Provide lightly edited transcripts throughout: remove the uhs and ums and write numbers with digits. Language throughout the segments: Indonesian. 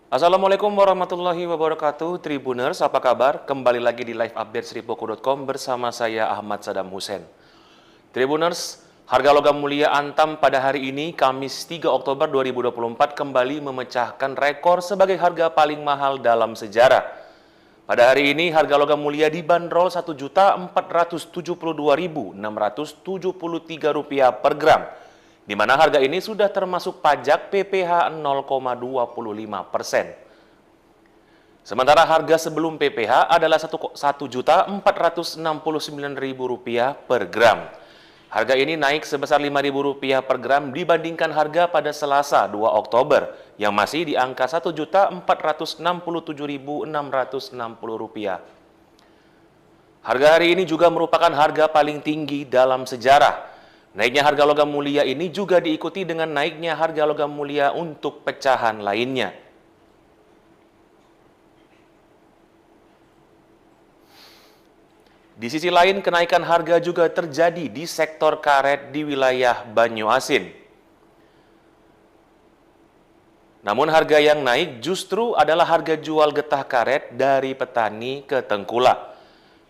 Assalamualaikum warahmatullahi wabarakatuh, Tribuners, apa kabar? Kembali lagi di live update Sripoku.com bersama saya Ahmad Sadam Hussein. Tribuners, harga logam mulia Antam pada hari ini, Kamis 3 Oktober 2024, kembali memecahkan rekor sebagai harga paling mahal dalam sejarah. Pada hari ini, harga logam mulia dibanderol Rp1.472.673 per gram, di mana harga ini sudah termasuk pajak PPh 0,25%. Sementara harga sebelum PPh adalah Rp1.469.000 per gram. Harga ini naik sebesar Rp5.000 per gram dibandingkan harga pada Selasa 2 Oktober yang masih di angka Rp1.467.660. Harga hari ini juga merupakan harga paling tinggi dalam sejarah. Naiknya harga logam mulia ini juga diikuti dengan naiknya harga logam mulia untuk pecahan lainnya. Di sisi lain, kenaikan harga juga terjadi di sektor karet di wilayah Banyuasin. Namun harga yang naik justru adalah harga jual getah karet dari petani ke Tengkulak.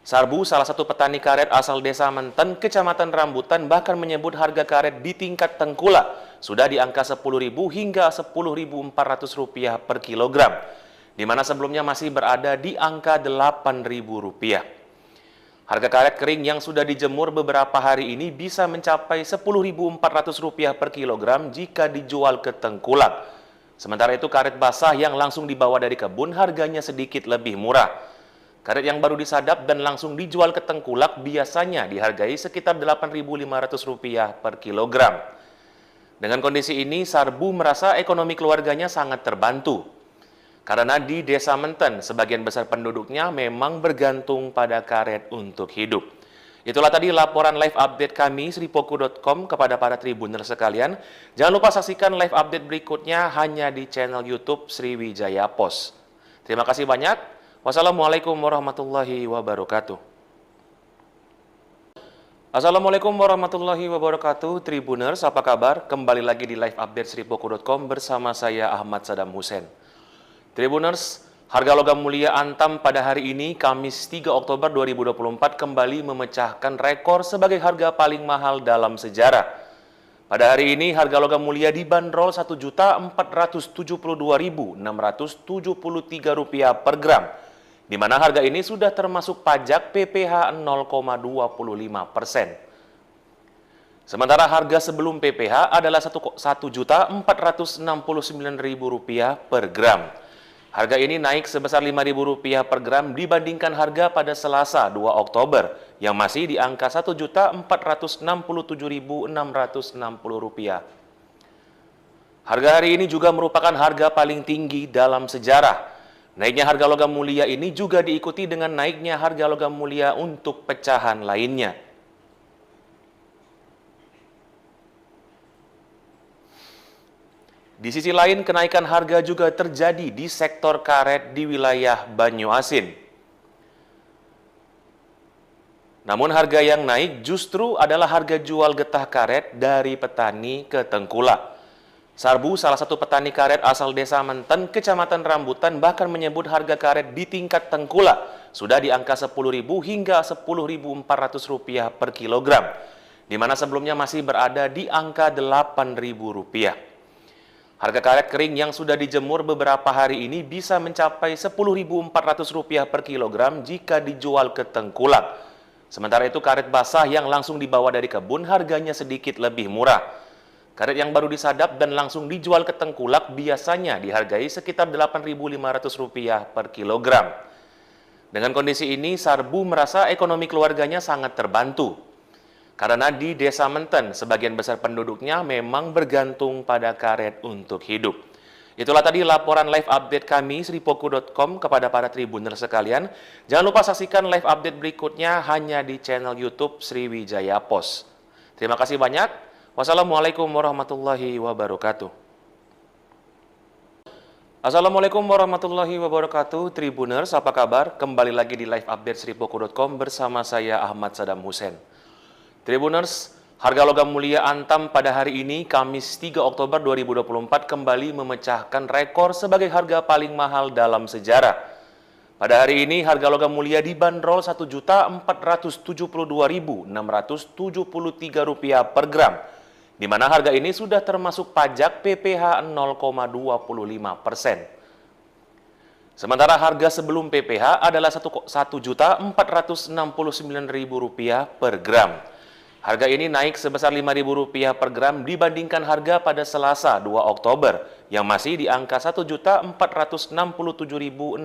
Sarbu, salah satu petani karet asal Desa Menten, Kecamatan Rambutan, bahkan menyebut harga karet di tingkat Tengkulak sudah di angka Rp10.000 hingga Rp10.400 per kilogram, di mana sebelumnya masih berada di angka Rp8.000. Harga karet kering yang sudah dijemur beberapa hari ini bisa mencapai Rp10.400 per kilogram jika dijual ke Tengkulak. Sementara itu karet basah yang langsung dibawa dari kebun harganya sedikit lebih murah. Karet yang baru disadap dan langsung dijual ke Tengkulak biasanya dihargai sekitar Rp8.500 per kilogram. Dengan kondisi ini, Sarbu merasa ekonomi keluarganya sangat terbantu. Karena di Desa Menten, sebagian besar penduduknya memang bergantung pada karet untuk hidup. Itulah tadi laporan live update kami, Sripoku.com, kepada para Tribuner sekalian. Jangan lupa saksikan live update berikutnya hanya di channel YouTube Sriwijaya Pos. Terima kasih banyak. Wassalamualaikum warahmatullahi wabarakatuh. Assalamualaikum warahmatullahi wabarakatuh, Tribuners, apa kabar? Kembali lagi di live update Sripoku.com bersama saya Ahmad Sadam Hussein. Tribuners, harga logam mulia Antam pada hari ini, Kamis 3 Oktober 2024, kembali memecahkan rekor sebagai harga paling mahal dalam sejarah. Pada hari ini, harga logam mulia Antam dibanderol Rp1.472.673 per gram, di mana harga yang naik justru adalah harga jual getah karet dari petani ke Tengkulak. Sementara harga yang naik adalah Rp1.469.000 per gram. Harga ini naik sebesar Rp5.000 per gram dibandingkan harga pada Selasa 2 Oktober yang masih di angka Rp1.467.660. Harga hari ini juga merupakan harga paling tinggi dalam sejarah. Naiknya harga logam mulia ini juga diikuti dengan naiknya harga logam mulia untuk pecahan lainnya. Di sisi lain, kenaikan harga juga terjadi di sektor karet di wilayah Banyuasin. Namun harga yang naik justru adalah harga jual getah karet dari petani ke Tengkulak. Sarbu, salah satu petani karet asal Desa Menten, Kecamatan Rambutan, bahkan menyebut harga karet di tingkat Tengkulak sudah di angka Rp10.000 hingga Rp10.400 per kilogram, di mana sebelumnya masih berada di angka Rp8.000. Harga karet kering yang sudah dijemur beberapa hari ini bisa mencapai Rp10.400 per kilogram jika dijual ke Tengkulak. Sementara itu karet basah yang langsung dibawa dari kebun harganya sedikit lebih murah. Karet yang baru disadap dan langsung dijual ke Tengkulak biasanya dihargai sekitar Rp8.500 per kilogram. Dengan kondisi ini, Sarbu merasa ekonomi keluarganya sangat terbantu. Karena di Desa Menten, sebagian besar penduduknya memang bergantung pada karet untuk hidup. Itulah tadi laporan live update kami, Sripoku.com, kepada para Tribuner sekalian. Jangan lupa saksikan live update berikutnya hanya di channel YouTube Sriwijaya Pos. Terima kasih banyak. Wassalamualaikum warahmatullahi wabarakatuh. Assalamualaikum warahmatullahi wabarakatuh, Tribuners, apa kabar? Kembali lagi di live update Sripoku.com bersama saya Ahmad Sadam Hussein. Tribuners, Harga logam mulia antam pada hari ini, Kamis 3 Oktober 2024, kembali memecahkan rekor sebagai harga paling mahal dalam sejarah. Pada hari ini, harga logam mulia dibanderol Rp1.472.673 per gram, di mana harga ini sudah termasuk pajak PPh 0,25%. Sementara harga sebelum PPh adalah Rp1.469.000 per gram. Harga ini naik sebesar Rp5.000 per gram dibandingkan harga pada Selasa 2 Oktober yang masih di angka Rp1.467.660.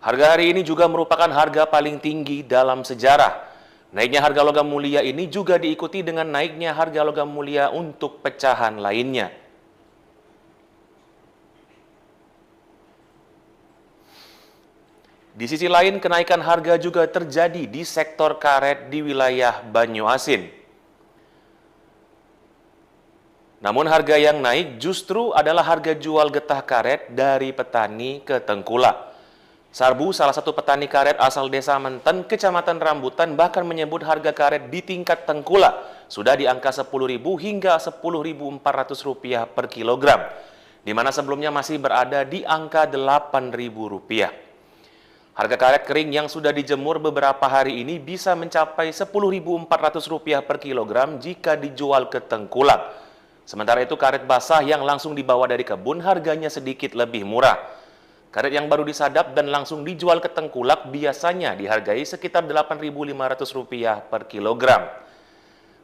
Harga hari ini juga merupakan harga paling tinggi dalam sejarah. Naiknya harga logam mulia ini juga diikuti dengan naiknya harga logam mulia untuk pecahan lainnya. Di sisi lain, kenaikan harga juga terjadi di sektor karet di wilayah Banyuasin. Namun harga yang naik justru adalah harga jual getah karet dari petani ke Tengkulak. Sarbu, salah satu petani karet asal Desa Menten, Kecamatan Rambutan, bahkan menyebut harga karet di tingkat Tengkulak sudah di angka Rp10.000 hingga Rp10.400 per kilogram, di mana sebelumnya masih berada di angka Rp8.000. Harga karet kering yang sudah dijemur beberapa hari ini bisa mencapai Rp10.400 per kilogram jika dijual ke Tengkulak. Sementara itu karet basah yang langsung dibawa dari kebun harganya sedikit lebih murah. Karet yang baru disadap dan langsung dijual ke Tengkulak biasanya dihargai sekitar Rp8.500 per kilogram.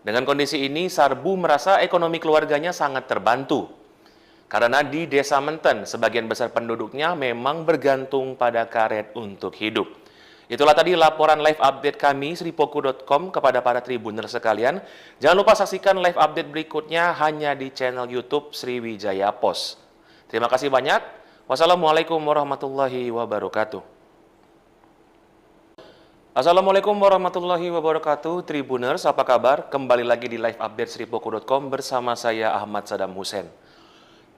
Dengan kondisi ini, Sarbu merasa ekonomi keluarganya sangat terbantu. Karena di Desa Menten, sebagian besar penduduknya memang bergantung pada karet untuk hidup. Itulah tadi laporan live update kami, sripoku.com, kepada para Tribuner sekalian. Jangan lupa saksikan live update berikutnya hanya di channel YouTube Sriwijaya Pos. Terima kasih banyak. Wassalamualaikum warahmatullahi wabarakatuh. Assalamualaikum warahmatullahi wabarakatuh. Tribuners, apa kabar? Kembali lagi di live update sripoku.com bersama saya Ahmad Sadam Hussein.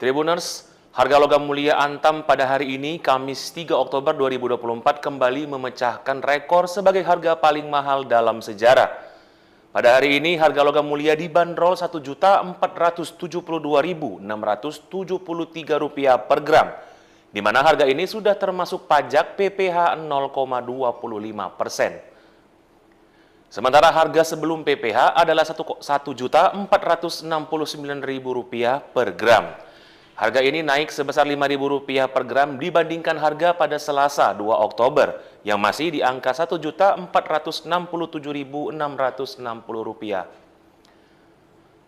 Tribuners, harga logam mulia antam pada hari ini, Kamis 3 Oktober 2024, kembali memecahkan rekor sebagai harga paling mahal dalam sejarah. Pada hari ini, harga logam mulia dibanderol Rp1.472.673 per gram, di mana harga ini sudah termasuk pajak PPh 0,25%. Sementara harga sebelum PPh adalah Rp1.469.000 per gram. Harga ini naik sebesar Rp5.000 per gram dibandingkan harga pada Selasa 2 Oktober yang masih di angka Rp1.467.660.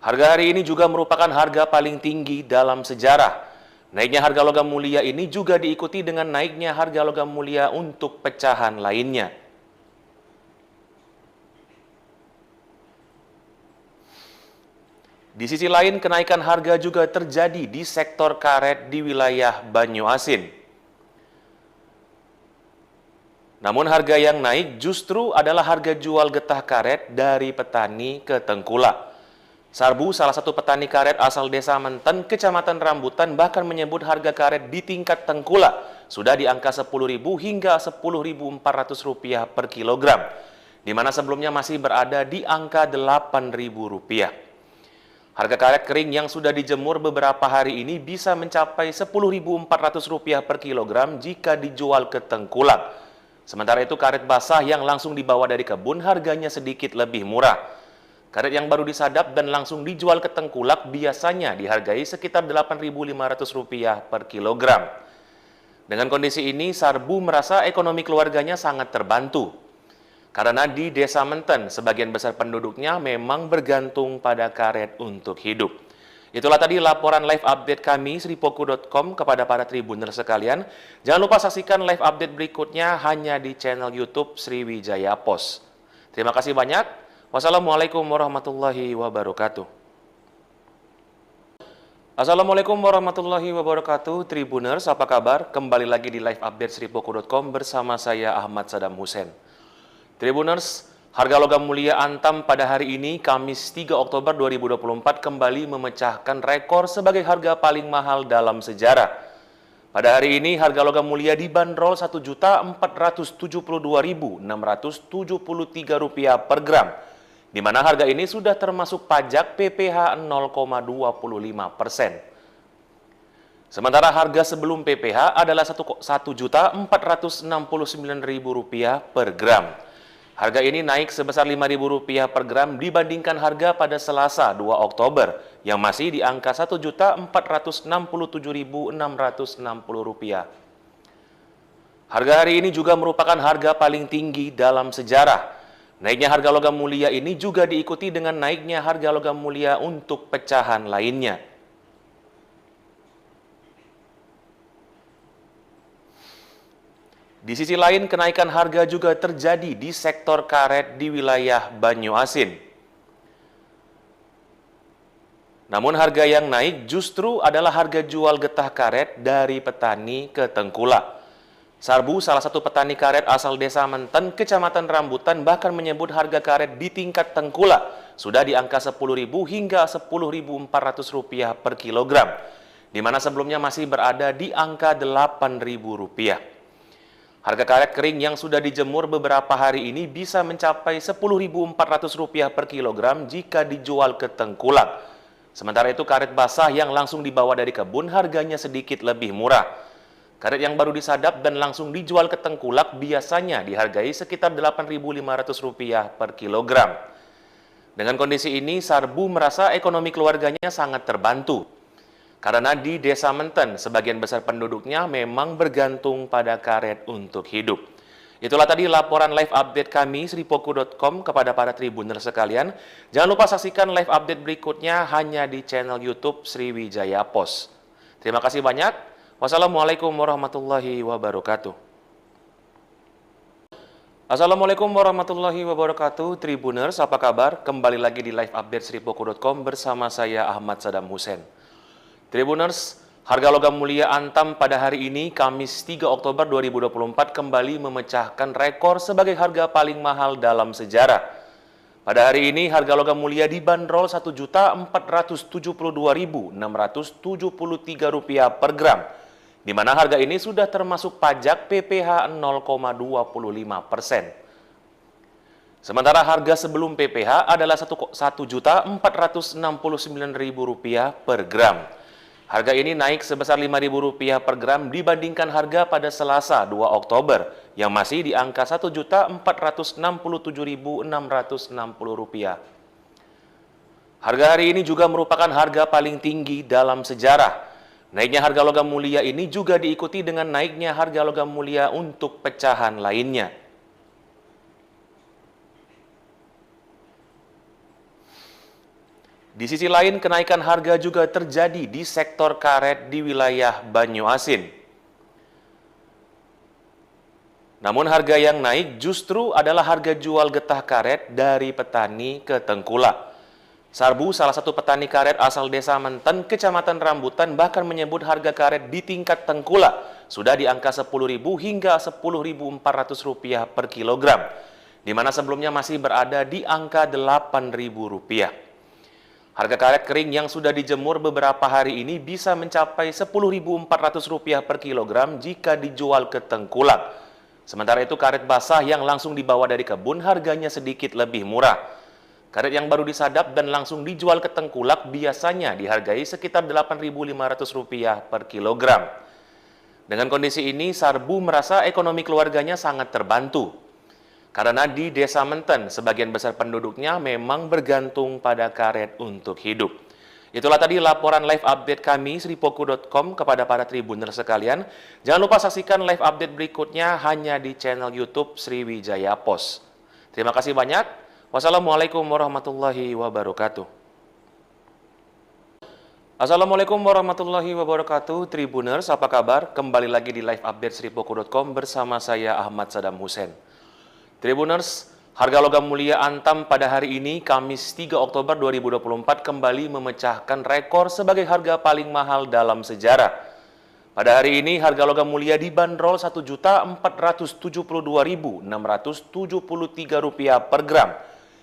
Harga hari ini juga merupakan harga paling tinggi dalam sejarah. Naiknya harga logam mulia ini juga diikuti dengan naiknya harga logam mulia untuk pecahan lainnya. Di sisi lain, kenaikan harga juga terjadi di sektor karet di wilayah Banyuasin. Namun harga yang naik justru adalah harga jual getah karet dari petani ke Tengkulak. Sarbu, salah satu petani karet asal Desa Menten, Kecamatan Rambutan, bahkan menyebut harga karet di tingkat Tengkulak sudah di angka Rp10.000 hingga Rp10.400 per kilogram, di mana sebelumnya masih berada di angka Rp8.000. Harga karet kering yang sudah dijemur beberapa hari ini bisa mencapai Rp10.400 per kilogram jika dijual ke Tengkulak. Sementara itu karet basah yang langsung dibawa dari kebun harganya sedikit lebih murah. Karet yang baru disadap dan langsung dijual ke Tengkulak biasanya dihargai sekitar Rp8.500 per kilogram. Dengan kondisi ini, Sarbu merasa ekonomi keluarganya sangat terbantu. Karena di Desa Menten, sebagian besar penduduknya memang bergantung pada karet untuk hidup. Itulah tadi laporan live update kami, sripoku.com, kepada para Tribuner sekalian. Jangan lupa saksikan live update berikutnya hanya di channel YouTube Sriwijaya Pos. Terima kasih banyak. Wassalamualaikum warahmatullahi wabarakatuh. Assalamualaikum warahmatullahi wabarakatuh. Tribuners, apa kabar? Kembali lagi di live update sripoku.com bersama saya Ahmad Sadam Hussein. Tribuners, harga logam mulia antam pada hari ini, Kamis 3 Oktober 2024, kembali memecahkan rekor sebagai harga paling mahal dalam sejarah. Pada hari ini harga logam mulia dibanderol Rp1.042.673 per gram, di mana harga ini sudah termasuk pajak PPh 0,25%. Sementara harga sebelum PPh adalah Rp1.469.000 per gram. Harga ini naik sebesar Rp5.000 per gram dibandingkan harga pada Selasa 2 Oktober yang masih di angka Rp1.467.660. Harga hari ini juga merupakan harga paling tinggi dalam sejarah. Naiknya harga logam mulia ini juga diikuti dengan naiknya harga logam mulia untuk pecahan lainnya. Di sisi lain, kenaikan harga juga terjadi di sektor karet di wilayah Banyuasin. Namun harga yang naik justru adalah harga jual getah karet dari petani ke Tengkulak. Sarbu, salah satu petani karet asal Desa Menten, Kecamatan Rambutan, bahkan menyebut harga karet di tingkat Tengkulak sudah di angka Rp10.000 hingga Rp10.400 per kilogram, di mana sebelumnya masih berada di angka Rp8.000. Harga karet kering yang sudah dijemur beberapa hari ini bisa mencapai Rp10.400 per kilogram jika dijual ke Tengkulak. Sementara itu karet basah yang langsung dibawa dari kebun harganya sedikit lebih murah. Karet yang baru disadap dan langsung dijual ke Tengkulak biasanya dihargai sekitar Rp8.500 per kilogram. Dengan kondisi ini, Sarbu merasa ekonomi keluarganya sangat terbantu. Karena di Desa Menten, sebagian besar penduduknya memang bergantung pada karet untuk hidup. Itulah tadi laporan live update kami, sripoku.com, kepada para Tribuner sekalian. Jangan lupa saksikan live update berikutnya hanya di channel YouTube Sriwijaya Pos. Terima kasih banyak. Wassalamualaikum warahmatullahi wabarakatuh. Assalamualaikum warahmatullahi wabarakatuh. Tribuners, apa kabar? Kembali lagi di live update sripoku.com bersama saya Ahmad Sadam Hussein. Tribuners, harga logam mulia Antam pada hari ini, Kamis 3 Oktober 2024, kembali memecahkan rekor sebagai harga paling mahal dalam sejarah. Pada hari ini, harga logam mulia dibanderol Rp1.472.673 per gram, di mana harga ini sudah termasuk pajak PPh 0,25%. Sementara harga sebelum PPh adalah Rp1.469.000 per gram. Harga ini naik sebesar Rp5.000 per gram dibandingkan harga pada Selasa 2 Oktober yang masih di angka Rp1.467.660. Harga hari ini juga merupakan harga paling tinggi dalam sejarah. Naiknya harga logam mulia ini juga diikuti dengan naiknya harga logam mulia untuk pecahan lainnya. Di sisi lain, kenaikan harga juga terjadi di sektor karet di wilayah Banyuasin. Namun harga yang naik justru adalah harga jual getah karet dari petani ke Tengkulak. Sarbu, salah satu petani karet asal Desa Menten, Kecamatan Rambutan, bahkan menyebut harga karet di tingkat Tengkulak sudah di angka Rp10.000 hingga Rp10.400 per kilogram, di mana sebelumnya masih berada di angka Rp8.000. Harga karet kering yang sudah dijemur beberapa hari ini bisa mencapai Rp10.400 per kilogram jika dijual ke Tengkulak. Sementara itu karet basah yang langsung dibawa dari kebun harganya sedikit lebih murah. Karet yang baru disadap dan langsung dijual ke Tengkulak biasanya dihargai sekitar Rp8.500 per kilogram. Dengan kondisi ini, Sarbu merasa ekonomi keluarganya sangat terbantu. Karena di Desa Menten, sebagian besar penduduknya memang bergantung pada karet untuk hidup. Itulah tadi laporan live update kami, sripoku.com, kepada para Tribuner sekalian. Jangan lupa saksikan live update berikutnya hanya di channel YouTube Sriwijaya Pos. Terima kasih banyak. Wassalamualaikum warahmatullahi wabarakatuh. Assalamualaikum warahmatullahi wabarakatuh. Tribuners, apa kabar? Kembali lagi di live update sripoku.com bersama saya Ahmad Sadam Hussein. Tribuners, harga logam mulia Antam pada hari ini, Kamis 3 Oktober 2024, kembali memecahkan rekor sebagai harga paling mahal dalam sejarah. Pada hari ini, harga logam mulia dibanderol Rp1.472.673 per gram,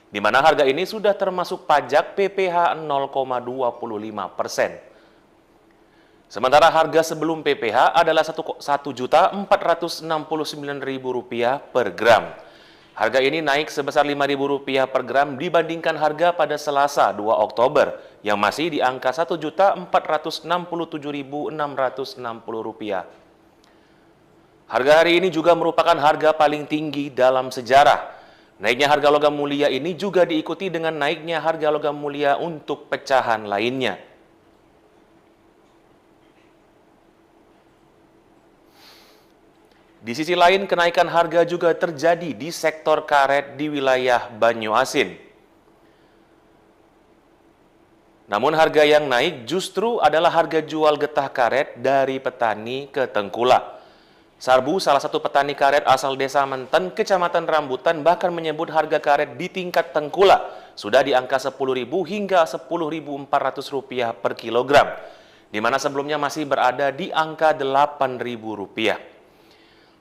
di mana harga ini sudah termasuk pajak PPh 0,25%. Sementara harga sebelum PPh adalah Rp1.469.000 per gram. Harga ini naik sebesar Rp5.000 per gram dibandingkan harga pada Selasa 2 Oktober yang masih di angka Rp1.467.660. Harga hari ini juga merupakan harga paling tinggi dalam sejarah. Naiknya harga logam mulia ini juga diikuti dengan naiknya harga logam mulia untuk pecahan lainnya. Di sisi lain, kenaikan harga juga terjadi di sektor karet di wilayah Banyuasin. Namun harga yang naik justru adalah harga jual getah karet dari petani ke Tengkulak. Sarbu, salah satu petani karet asal Desa Menten, Kecamatan Rambutan, bahkan menyebut harga karet di tingkat Tengkulak sudah di angka Rp10.000 hingga Rp10.400 per kilogram, di mana sebelumnya masih berada di angka Rp8.000.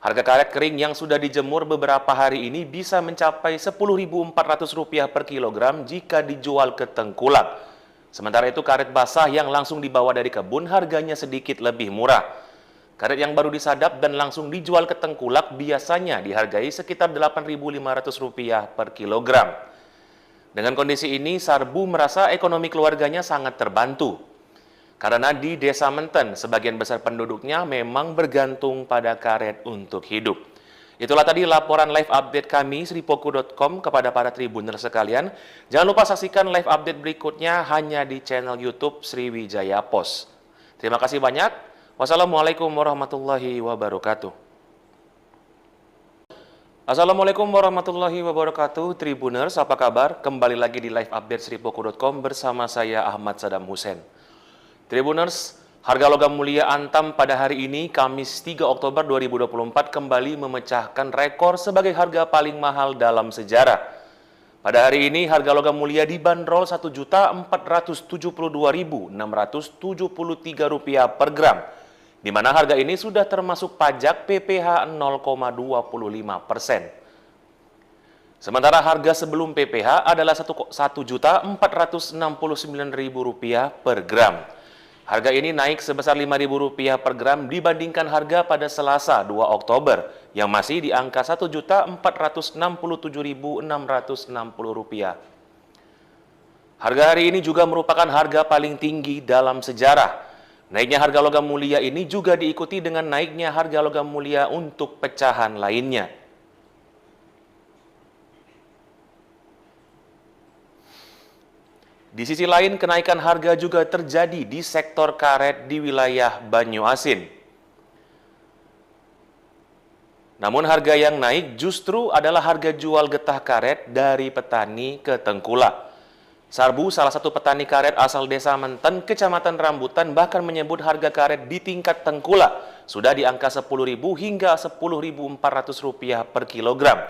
Harga karet kering yang sudah dijemur beberapa hari ini bisa mencapai Rp10.400 per kilogram jika dijual ke Tengkulak. Sementara itu karet basah yang langsung dibawa dari kebun harganya sedikit lebih murah. Karet yang baru disadap dan langsung dijual ke Tengkulak biasanya dihargai sekitar Rp8.500 per kilogram. Dengan kondisi ini, Sarbu merasa ekonomi keluarganya sangat terbantu. Karena di Desa Menten, sebagian besar penduduknya memang bergantung pada karet untuk hidup. Itulah tadi laporan live update kami, sripoku.com, kepada para Tribuner sekalian. Jangan lupa saksikan live update berikutnya hanya di channel YouTube Sriwijaya Pos. Terima kasih banyak. Wassalamualaikum warahmatullahi wabarakatuh. Assalamualaikum warahmatullahi wabarakatuh. Tribuners, apa kabar? Kembali lagi di live update sripoku.com bersama saya Ahmad Saddam Hussein. Tribuners, harga logam mulia Antam pada hari ini, Kamis 3 Oktober 2024, kembali memecahkan rekor sebagai harga paling mahal dalam sejarah. Pada hari ini, harga logam mulia dibanderol Rp1.472.673 per gram, di mana harga ini sudah termasuk pajak PPh 0,25%. Sementara harga sebelum PPh adalah Rp1.469.000 per gram. Harga ini naik sebesar Rp5.000 per gram dibandingkan harga pada Selasa 2 Oktober yang masih di angka Rp1.467.660. Harga hari ini juga merupakan harga paling tinggi dalam sejarah. Naiknya harga logam mulia ini juga diikuti dengan naiknya harga logam mulia untuk pecahan lainnya. Di sisi lain, kenaikan harga juga terjadi di sektor karet di wilayah Banyuasin. Namun harga yang naik justru adalah harga jual getah karet dari petani ke Tengkulak. Sarbu, salah satu petani karet asal Desa Menten, Kecamatan Rambutan, bahkan menyebut harga karet di tingkat Tengkulak sudah di angka Rp10.000 hingga Rp10.400 per kilogram,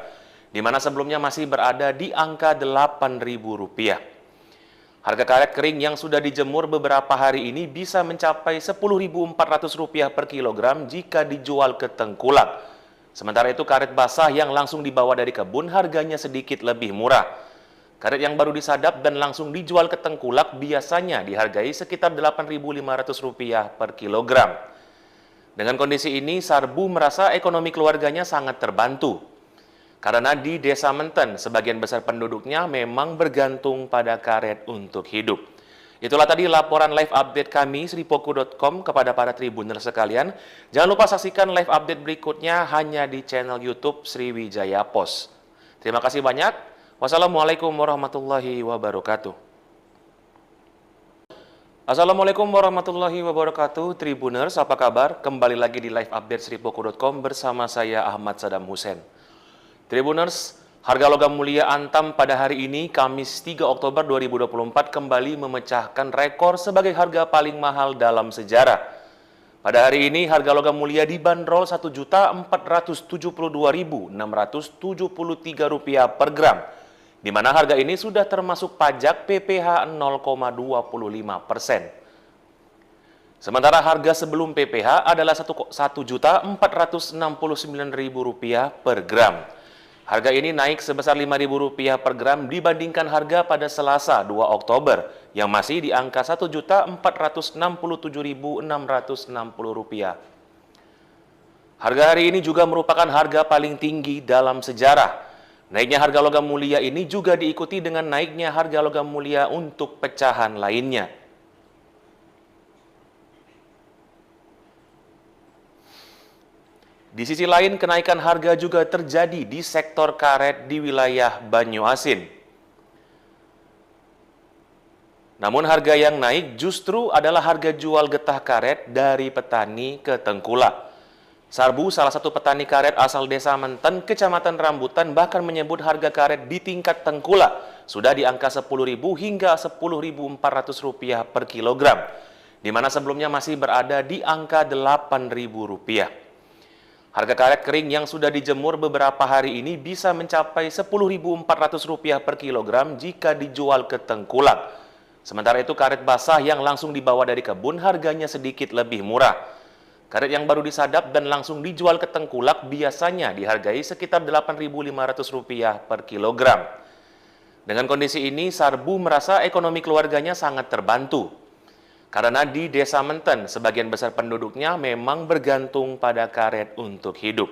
di mana sebelumnya masih berada di angka Rp8.000. Harga karet kering yang sudah dijemur beberapa hari ini bisa mencapai Rp10.400 per kilogram jika dijual ke Tengkulak. Sementara itu karet basah yang langsung dibawa dari kebun harganya sedikit lebih murah. Karet yang baru disadap dan langsung dijual ke Tengkulak biasanya dihargai sekitar Rp8.500 per kilogram. Dengan kondisi ini, Sarbu merasa ekonomi keluarganya sangat terbantu. Karena di Desa Menten, sebagian besar penduduknya memang bergantung pada karet untuk hidup. Itulah tadi laporan live update kami, sripoku.com, kepada para Tribuner sekalian. Jangan lupa saksikan live update berikutnya hanya di channel YouTube Sriwijaya Pos. Terima kasih banyak. Wassalamualaikum warahmatullahi wabarakatuh. Assalamualaikum warahmatullahi wabarakatuh. Tribuners, apa kabar? Kembali lagi di live update sripoku.com bersama saya Ahmad Saddam Hussein. Tribuners, harga logam mulia Antam pada hari ini, Kamis 3 Oktober 2024, kembali memecahkan rekor sebagai harga paling mahal dalam sejarah. Pada hari ini, harga logam mulia dibanderol Rp1.472.673 per gram, di mana harga ini sudah termasuk pajak PPh 0,25%. Sementara harga sebelum PPh adalah Rp1.469.000 per gram. Harga ini naik sebesar Rp5.000 per gram dibandingkan harga pada Selasa 2 Oktober yang masih di angka Rp1.467.660. Harga hari ini juga merupakan harga paling tinggi dalam sejarah. Naiknya harga logam mulia ini juga diikuti dengan naiknya harga logam mulia untuk pecahan lainnya. Di sisi lain, kenaikan harga juga terjadi di sektor karet di wilayah Banyuasin. Namun harga yang naik justru adalah harga jual getah karet dari petani ke Tengkulak. Sarbu, salah satu petani karet asal Desa Menten, Kecamatan Rambutan, bahkan menyebut harga karet di tingkat Tengkulak sudah di angka Rp10.000 hingga Rp10.400 per kilogram, di mana sebelumnya masih berada di angka Rp8.000. Harga karet kering yang sudah dijemur beberapa hari ini bisa mencapai Rp10.400 per kilogram jika dijual ke Tengkulak. Sementara itu karet basah yang langsung dibawa dari kebun harganya sedikit lebih murah. Karet yang baru disadap dan langsung dijual ke Tengkulak biasanya dihargai sekitar Rp8.500 per kilogram. Dengan kondisi ini, Sarbu merasa ekonomi keluarganya sangat terbantu. Karena di Desa Menten, sebagian besar penduduknya memang bergantung pada karet untuk hidup.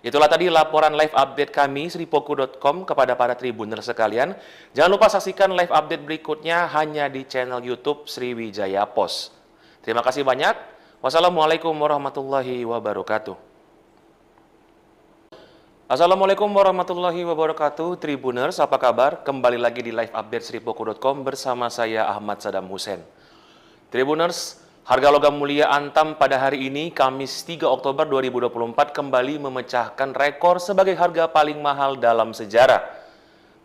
Itulah tadi laporan live update kami, sripoku.com, kepada para tribuner sekalian. Jangan lupa saksikan live update berikutnya hanya di channel YouTube Sriwijaya Pos. Terima kasih banyak. Wassalamualaikum warahmatullahi wabarakatuh. Assalamualaikum warahmatullahi wabarakatuh. Tribuners, apa kabar? Kembali lagi di live update sripoku.com bersama saya Ahmad Sadam Hussein. Tribuners, harga logam mulia Antam pada hari ini, Kamis 3 Oktober 2024, kembali memecahkan rekor sebagai harga paling mahal dalam sejarah.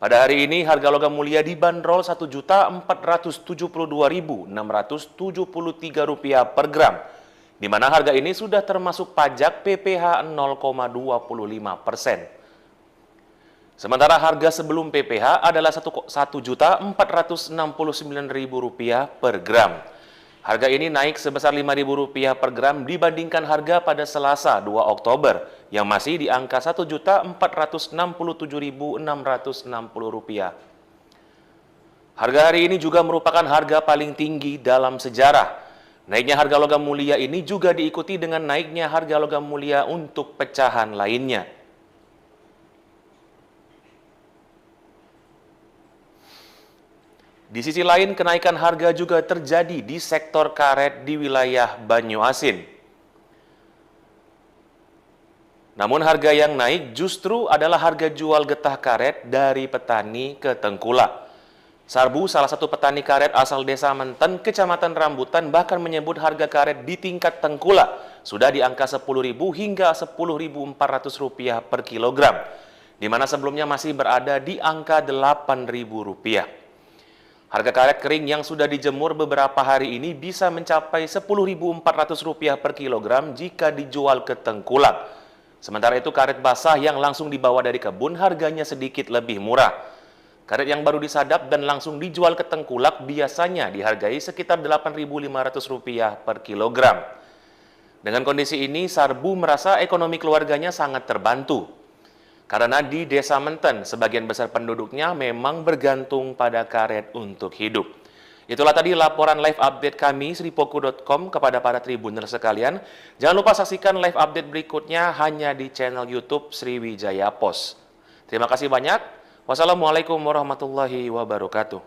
Pada hari ini, harga logam mulia dibanderol Rp1.472.673 per gram, di mana harga ini sudah termasuk pajak PPh 0,25%. Sementara harga sebelum PPh adalah Rp1.469.000 per gram. Harga ini naik sebesar Rp5.000 per gram dibandingkan harga pada Selasa 2 Oktober yang masih di angka Rp1.467.660. Harga hari ini juga merupakan harga paling tinggi dalam sejarah. Naiknya harga logam mulia ini juga diikuti dengan naiknya harga logam mulia untuk pecahan lainnya. Di sisi lain, kenaikan harga juga terjadi di sektor karet di wilayah Banyuasin. Namun harga yang naik justru adalah harga jual getah karet dari petani ke Tengkulak. Sarbu, salah satu petani karet asal Desa Menten, Kecamatan Rambutan, bahkan menyebut harga karet di tingkat Tengkulak sudah di angka Rp10.000 hingga Rp10.400 per kilogram, di mana sebelumnya masih berada di angka Rp8.000. Harga karet kering yang sudah dijemur beberapa hari ini bisa mencapai Rp10.400 per kilogram jika dijual ke Tengkulak. Sementara itu karet basah yang langsung dibawa dari kebun harganya sedikit lebih murah. Karet yang baru disadap dan langsung dijual ke Tengkulak biasanya dihargai sekitar Rp8.500 per kilogram. Dengan kondisi ini, Sarbu merasa ekonomi keluarganya sangat terbantu. Karena di Desa Menten, sebagian besar penduduknya memang bergantung pada karet untuk hidup. Itulah tadi laporan live update kami, sripoku.com, kepada para tribuner sekalian. Jangan lupa saksikan live update berikutnya hanya di channel YouTube Sriwijaya Pos. Terima kasih banyak. Wassalamualaikum warahmatullahi wabarakatuh.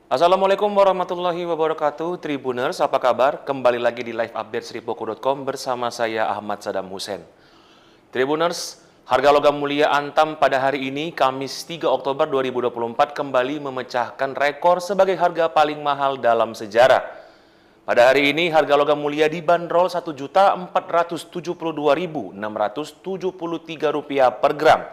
Assalamualaikum warahmatullahi wabarakatuh. Tribuners, apa kabar? Kembali lagi di live update sripoku.com bersama saya Ahmad Sadam Hussein. Tribuners, harga logam mulia Antam pada hari ini, Kamis 3 Oktober 2024, kembali memecahkan rekor sebagai harga paling mahal dalam sejarah. Pada hari ini, harga logam mulia dibanderol Rp1.472.673 per gram,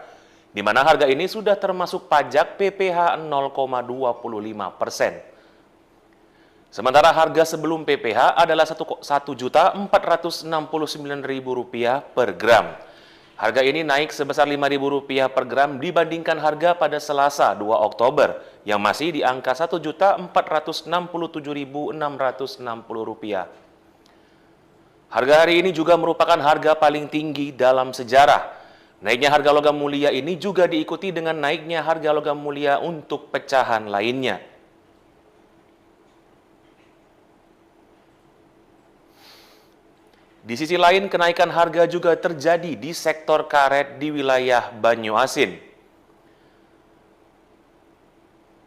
di mana harga ini sudah termasuk pajak PPh 0,25%. Sementara harga sebelum PPh adalah Rp1.469.000 per gram. Harga ini naik sebesar Rp5.000 per gram dibandingkan harga pada Selasa 2 Oktober yang masih di angka Rp1.467.660. Harga hari ini juga merupakan harga paling tinggi dalam sejarah. Naiknya harga logam mulia ini juga diikuti dengan naiknya harga logam mulia untuk pecahan lainnya. Di sisi lain, kenaikan harga juga terjadi di sektor karet di wilayah Banyuasin.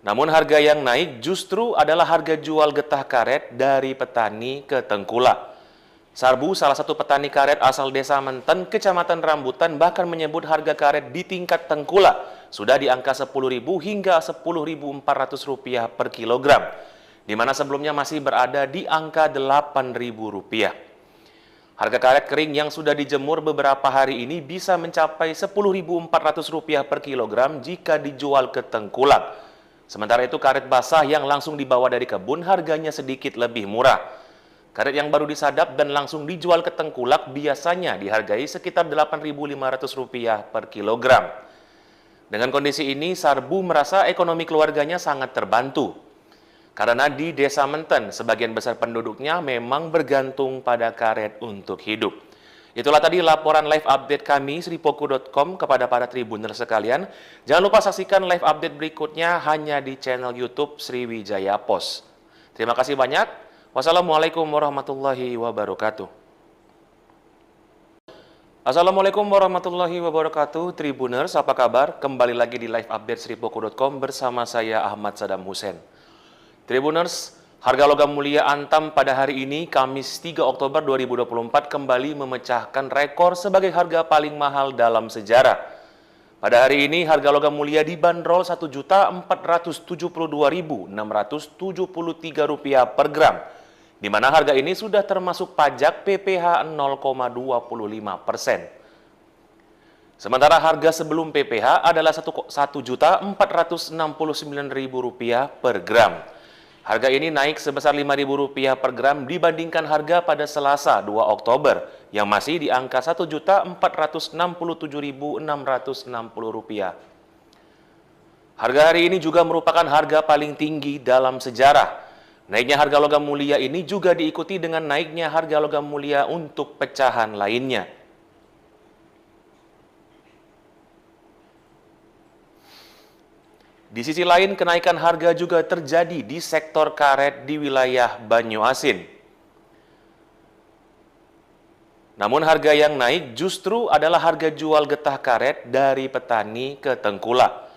Namun harga yang naik justru adalah harga jual getah karet dari petani ke Tengkulak. Sarbu, salah satu petani karet asal Desa Menten, Kecamatan Rambutan, bahkan menyebut harga karet di tingkat Tengkulak sudah di angka Rp10.000 hingga Rp10.400 per kilogram, di mana sebelumnya masih berada di angka Rp8.000. Harga karet kering yang sudah dijemur beberapa hari ini bisa mencapai Rp10.400 per kilogram jika dijual ke Tengkulak. Sementara itu karet basah yang langsung dibawa dari kebun harganya sedikit lebih murah. Karet yang baru disadap dan langsung dijual ke Tengkulak biasanya dihargai sekitar Rp8.500 per kilogram. Dengan kondisi ini, Sarbu merasa ekonomi keluarganya sangat terbantu. Karena di Desa Menten, sebagian besar penduduknya memang bergantung pada karet untuk hidup. Itulah tadi laporan live update kami, sripoku.com, kepada para tribuner sekalian. Jangan lupa saksikan live update berikutnya hanya di channel YouTube Sriwijaya Pos. Terima kasih banyak. Wassalamualaikum warahmatullahi wabarakatuh. Assalamualaikum warahmatullahi wabarakatuh. Tribuners, apa kabar? Kembali lagi di live update sripoku.com bersama saya Ahmad Sadam Hussein. Tribuners, harga logam mulia Antam pada hari ini, Kamis 3 Oktober 2024, kembali memecahkan rekor sebagai harga paling mahal dalam sejarah. Pada hari ini, harga logam mulia dibanderol Rp1.472.673 per gram, di mana harga ini sudah termasuk pajak PPh 0,25%. Sementara harga sebelum PPh adalah Rp1.469.000 per gram. Harga ini naik sebesar Rp5.000 per gram dibandingkan harga pada Selasa 2 Oktober yang masih di angka Rp1.467.660. Harga hari ini juga merupakan harga paling tinggi dalam sejarah. Naiknya harga logam mulia ini juga diikuti dengan naiknya harga logam mulia untuk pecahan lainnya. Di sisi lain, kenaikan harga juga terjadi di sektor karet di wilayah Banyuasin. Namun harga yang naik justru adalah harga jual getah karet dari petani ke Tengkulak.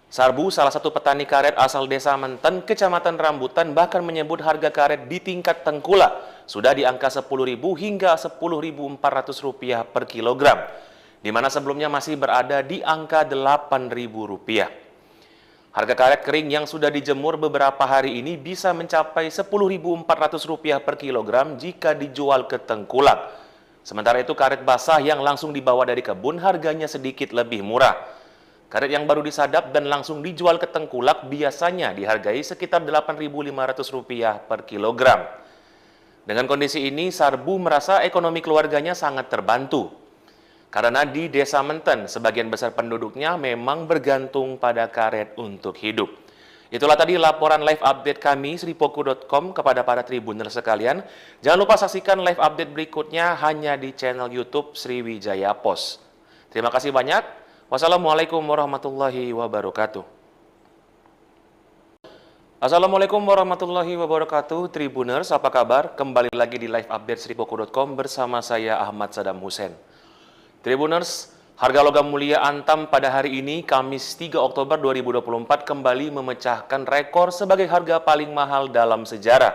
Sarbu, salah satu petani karet asal Desa Menten, Kecamatan Rambutan, bahkan menyebut harga karet di tingkat Tengkulak sudah di angka Rp10.000 hingga Rp10.400 per kilogram, di mana sebelumnya masih berada di angka Rp8.000. Harga karet kering yang sudah dijemur beberapa hari ini bisa mencapai Rp10.400 per kilogram jika dijual ke Tengkulak. Sementara itu karet basah yang langsung dibawa dari kebun harganya sedikit lebih murah. Karet yang baru disadap dan langsung dijual ke Tengkulak biasanya dihargai sekitar Rp8.500 per kilogram. Dengan kondisi ini, Sarbu merasa ekonomi keluarganya sangat terbantu. Karena di Desa Menten, sebagian besar penduduknya memang bergantung pada karet untuk hidup. Itulah tadi laporan live update kami, sripoku.com, kepada para tribuner sekalian. Jangan lupa saksikan live update berikutnya hanya di channel YouTube Sriwijaya Pos. Terima kasih banyak. Wassalamualaikum warahmatullahi wabarakatuh. Assalamualaikum warahmatullahi wabarakatuh. Tribuners, apa kabar? Kembali lagi di live update sripoku.com bersama saya Ahmad Sadam Hussein. Tribuners, harga logam mulia Antam pada hari ini, Kamis 3 Oktober 2024, kembali memecahkan rekor sebagai harga paling mahal dalam sejarah.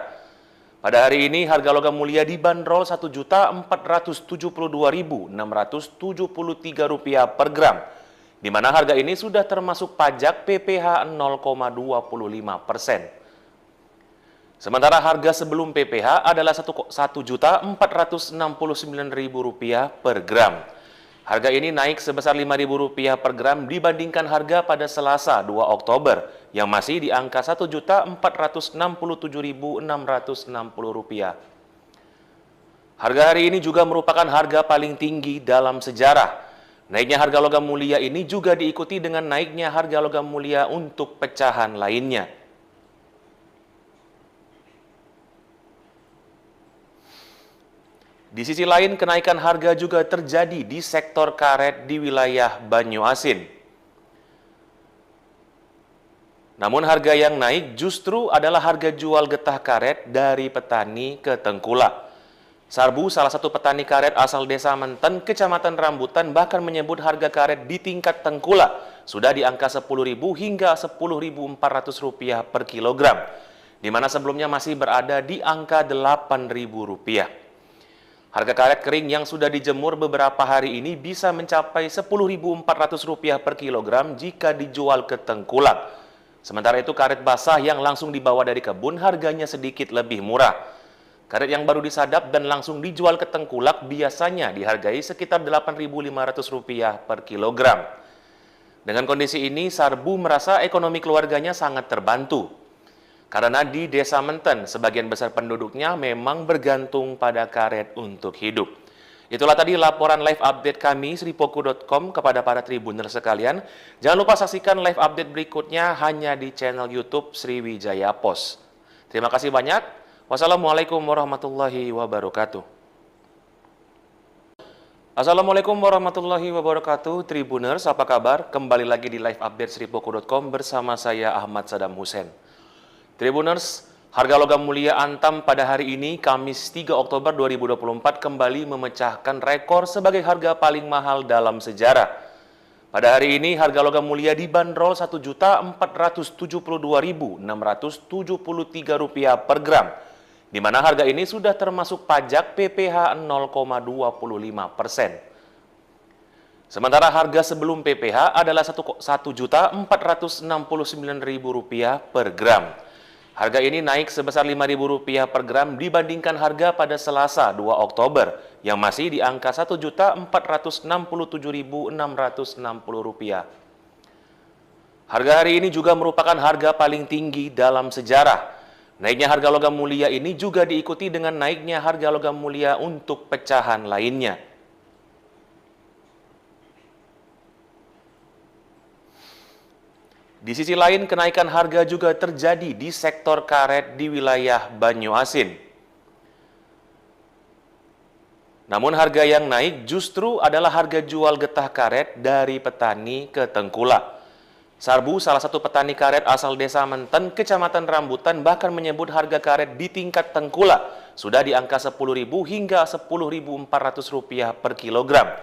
Pada hari ini, harga logam mulia dibanderol Rp1.472.673 per gram, di mana harga ini sudah termasuk pajak PPh 0,25%. Sementara harga sebelum PPh adalah Rp1.469.000 per gram. Harga ini naik sebesar Rp5.000 per gram dibandingkan harga pada Selasa 2 Oktober yang masih di angka Rp1.467.660. Harga hari ini juga merupakan harga paling tinggi dalam sejarah. Naiknya harga logam mulia ini juga diikuti dengan naiknya harga logam mulia untuk pecahan lainnya. Di sisi lain, kenaikan harga juga terjadi di sektor karet di wilayah Banyuasin. Namun harga yang naik justru adalah harga jual getah karet dari petani ke Tengkulak. Sarbu, salah satu petani karet asal Desa Menten, Kecamatan Rambutan, bahkan menyebut harga karet di tingkat Tengkulak sudah di angka Rp10.000 hingga Rp10.400 per kilogram, di mana sebelumnya masih berada di angka Rp8.000. Harga karet kering yang sudah dijemur beberapa hari ini bisa mencapai Rp10.400 per kilogram jika dijual ke Tengkulak. Sementara itu karet basah yang langsung dibawa dari kebun harganya sedikit lebih murah. Karet yang baru disadap dan langsung dijual ke Tengkulak biasanya dihargai sekitar Rp8.500 per kilogram. Dengan kondisi ini, Sarbu merasa ekonomi keluarganya sangat terbantu. Karena di Desa Menten, sebagian besar penduduknya memang bergantung pada karet untuk hidup. Itulah tadi laporan live update kami, sripoku.com, kepada para Tribuner sekalian. Jangan lupa saksikan live update berikutnya hanya di channel YouTube Sriwijaya Pos. Terima kasih banyak. Wassalamualaikum warahmatullahi wabarakatuh. Assalamualaikum warahmatullahi wabarakatuh. Tribuners, apa kabar? Kembali lagi di live update sripoku.com bersama saya Ahmad Sadam Hussein. Tribuners, harga logam mulia Antam pada hari ini, Kamis 3 Oktober 2024, kembali memecahkan rekor sebagai harga paling mahal dalam sejarah. Pada hari ini, harga logam mulia dibanderol Rp1.472.673 per gram, di mana harga ini sudah termasuk pajak PPh 0,25%. Sementara harga sebelum PPh adalah Rp1.469.000 per gram. Harga ini naik sebesar Rp5.000 per gram dibandingkan harga pada Selasa 2 Oktober yang masih di angka Rp1.467.660. Harga hari ini juga merupakan harga paling tinggi dalam sejarah. Naiknya harga logam mulia ini juga diikuti dengan naiknya harga logam mulia untuk pecahan lainnya. Di sisi lain, kenaikan harga juga terjadi di sektor karet di wilayah Banyuasin. Namun harga yang naik justru adalah harga jual getah karet dari petani ke Tengkulak. Sarbu, salah satu petani karet asal Desa Menten, Kecamatan Rambutan, bahkan menyebut harga karet di tingkat Tengkulak sudah di angka Rp10.000 hingga Rp10.400 per kilogram,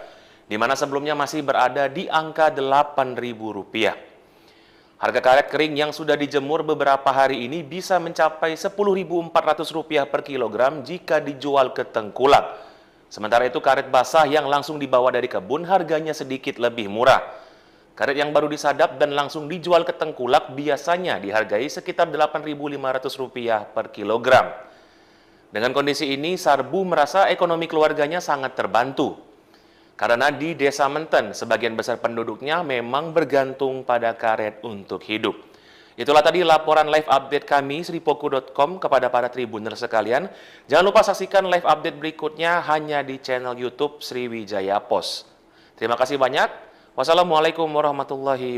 di mana sebelumnya masih berada di angka Rp8.000. Harga karet kering yang sudah dijemur beberapa hari ini bisa mencapai Rp10.400 per kilogram jika dijual ke Tengkulak. Sementara itu karet basah yang langsung dibawa dari kebun harganya sedikit lebih murah. Karet yang baru disadap dan langsung dijual ke Tengkulak biasanya dihargai sekitar Rp8.500 per kilogram. Dengan kondisi ini, Sarbu merasa ekonomi keluarganya sangat terbantu. Karena di Desa Menten, sebagian besar penduduknya memang bergantung pada karet untuk hidup. Itulah tadi laporan live update kami, sripoku.com, kepada para Tribuner sekalian. Jangan lupa saksikan live update berikutnya hanya di channel YouTube Sriwijaya Pos. Terima kasih banyak. Wassalamualaikum warahmatullahi wabarakatuh.